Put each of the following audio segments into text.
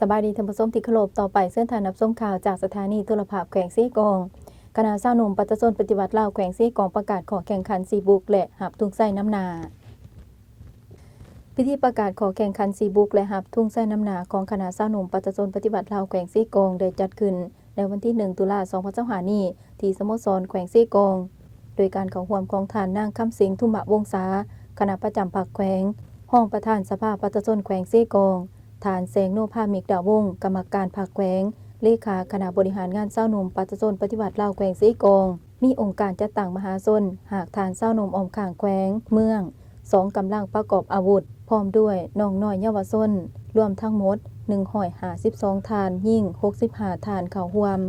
สบายดีท่านผู้ชมที่เคารพต่อไปเส้นทางนับส้มข่าวจากสถานีโทรภาพแขวงซีกองคณะชาวหนุ่มปัตตชนปฏิบัติลาวแขวงซีกองประกาศขอแข่งขันซีบุกและหับทุ่งไส้น้ำนาพิธีประกาศขอแข่งขันซีบุกและหับทุ่งไส้น้ำนาของคณะชาวหนุ่มปัตตชนปฏิบัติลาวแขวงซีกองได้จัดขึ้นในวันที่1ตุลาคม2565นี้ที่สโมสรแขวงซีกองโดยการเข้าร่วมของท่านนางคำสิงห์ธุมะวงศาคณะประจำภาคแขวงห้องประธานสภาปัตตชนแขวงซีกองฐานแสงโนภามิกดาวงศ์กรรมการภาคแขวงเลขาคณะบริหารงานเศร้าหนุ่มปัตตชนปฏิบัติลาวแขวงซีกองมีองค์การจัดตั้งมหาชนหากฐานเศร้าหนุ่มออมข้างแขวงเมือง2กำลังประกอบอาวุธพร้อมด้วยน้องน้อยเยาวชนรวมทั้งหมด152ฐานยิ่ง65ฐานเข้าร่วม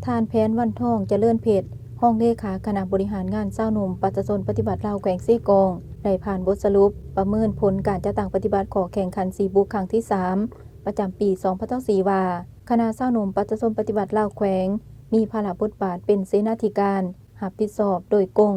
ฐานแผนวันทองเจริญเพชรห้องเลขาคณะบริหารงานเศร้าหนุ่มปัตตชนปฏิบัติลาวแขวงซีกองได้ผ่านบทสรุปประเมินผลการจัดตั้งปฏิบัติขอแข่งขันซีบุกครั้งที่3ประจำปี2024ว่าคณะเศร้าหนุ่มปัตตชนปฏิบัติลาวแขวงมีภาระบทบาทเป็นเสนาธิการรับผิดชอบโดยกง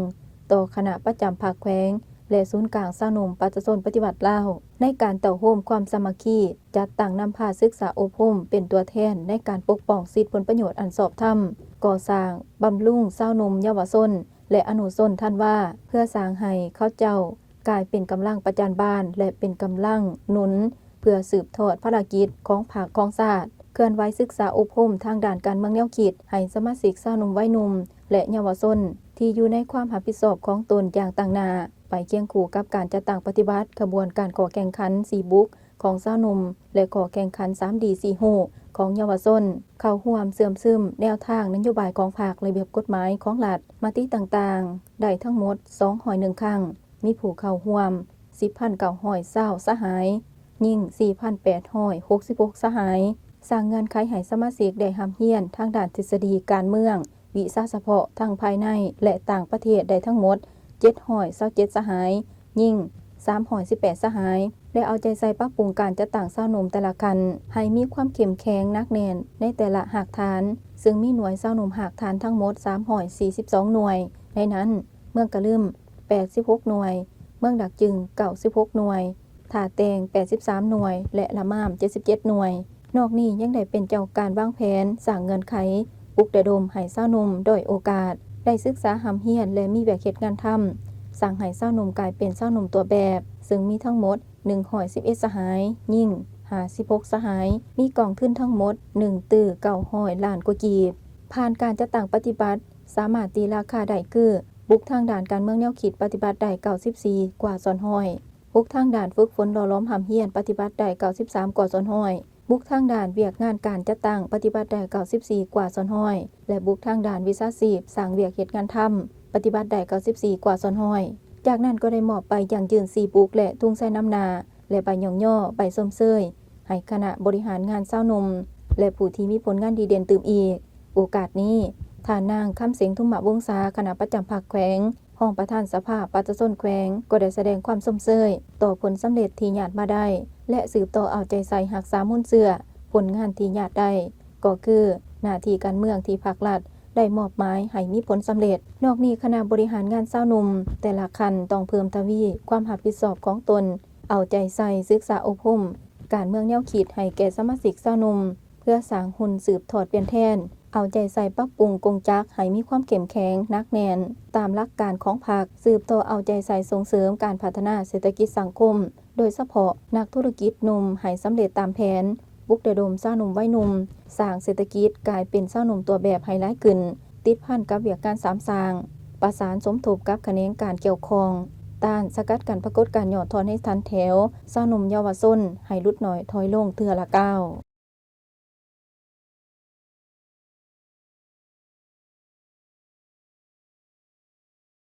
ต่อคณะประจำภาคแขวงและศูนย์กลางเศร้าหนุ่มปัตตชนปฏิบัติลาวในการเต่าโฮมความสามัคคีจัดตั้งนำพาศึกษาอบรมเป็นตัวแทนในการปกป้องสิทธิผลประโยชน์อันชอบธรรมก่อสร้างบำรุงเศร้าหนุ่มเยาวชนและอนุชนท่านว่าเพื่อสร้างให้เขาเจ้ากลายเป็นกำลังประจันบานและเป็นกำลังหนุนเพื่อสืบทอดภารกิจของภาคของชาติเคลื่อนไหวศึกษาอบรมทางด้านการเมืองแนวคิดให้สมาชิกชาวหนุ่มวัยหนุ่มและเยาวชนที่อยู่ในความรับผิดชอบของตนอย่างต่างหน้าไปเคียงคู่กับการจัดตั้งปฏิบัติขบวนการขอแข่งขันซีบุกของชาวหนุ่มและขอแข่งขัน 3D 4 6ของเยาวชนเข้าร่วมเสื่อมซึมแนวทางนโยบายของภาคระเบียบกฎหมายของรัฐมติต่างๆได้ทั้งหมด201ครั้งมีผู้เข้าร่วม 10,920 สหายยิ่ง 4,866 สหายสร้างเงื่อนไขให้สมาชิกได้ร่ำเรียนทางด้านทฤษฎีการเมืองวิชาเฉพาะทั้งภายในและต่างประเทศได้ทั้งหมด727 สหายยิ่ง318 สหายได้เอาใจใส่ปรับปรุงการจัดตั้งเศร้าหนุ่มแต่ละคันให้มีความเข้มแข็งหนักแน่นในแต่ละหากฐานซึ่งมีหน่วยเศร้าหนุ่มหากฐานทั้งหมด342หน่วยในนั้นเมืองกะลืม86หน่วยเมืองดักจึง96หน่วยท่าแตง83หน่วยและละม่าม77หน่วยนอกนี้ยังได้เป็นเจ้าการวางแผนสร้างเงื่อนไขปลุกระดมให้เศร้าหนุ่มด้อยโอกาสได้ศึกษาหำเฮียนและมีแบบเฮ็ดงานทำสั่งให้เศร้าหนุ่มกลายเป็นเศร้าหนุ่มตัวแบบซึ่งมีทั้งหมด111สหายยิ่ง56สหายมีกองทุนทั้งหมด1.900 ล้านกว่ากีบผ่านการจัดตั้งปฏิบัติสามารถตีราคาได้คือบุกทางด่านการเมืองแนวคิดปฏิบัติได้94กว่าซอนห้อยบุกทางด่านฝึกฝนหล่อล้อมหำเฮียนปฏิบัติได้93กว่าซอนห้อยบุกทางด่านเวียกงานการจัดตั้งปฏิบัติได้94กว่าซอนห้อยและบุกทางด่านวิชาชีพสร้างเวียกเฮ็ดงานทำปฏิบัติได้94กว่าซอนห้อยจากนั้นก็ได้มอบไปอย่างยืน4ปุกและทุ่งไส้น้ำนาและใบหย่องย่อใบส้มเซยให้คณะบริหารงานเศร้าหนุ่มและผู้ที่มีผลงานดีเด่นตื่มอีกโอกาสนี้ท่านนางคำเสียงธุมะวงศาคณะประจำภาคแขวงห้องประธานสภาปัตตชนแขวงก็ได้แสดงความส้มเซยต่อผลสำเร็จที่ญาติมาได้และสืบต่อเอาใจใส่หักษามุ่นเสื้อผลงานที่ญาติได้ก็คือหน้าที่การเมืองที่ภาครัฐได้มอบหมายให้มีผลสำเร็จนอกนี้คณะบริหารงานเศร้าหนุ่มแต่ละคันต้องเพิ่มทวีความรับผิดชอบของตนเอาใจใส่ศึกษาอบรมการเมืองแนวคิดให้แก่สมาชิกเศร้าหนุ่มเพื่อสร้างหุ่นสืบทอดเปลี่ยนแทนเอาใจใส่ปรับปรุงกงจักให้มีความเข้มแข็งนักแน่นตามหลักการของพรรคสืบต่อเอาใจใส่ส่งเสริมการพัฒนาเศรษฐกิจสังคมโดยเฉพาะนักธุรกิจหนุ่มให้สำเร็จตามแผนบุกระดมเศร้าหนุ่มวัยหนุ่มสร้างเศรษฐกิจกลายเป็นเศร้าหนุ่มตัวแบบไฮไลท์ขึ้นติดพันกับเวียกการสามสร้างประสานสมทบกับแขนงการเกี่ยวข้องต้านสกัดกันปรากฏการหย่อทอนให้ทันแถวเศร้าหนุ่มเยาวชนให้ลดหน่อยถอยลงเทื่อละก้าว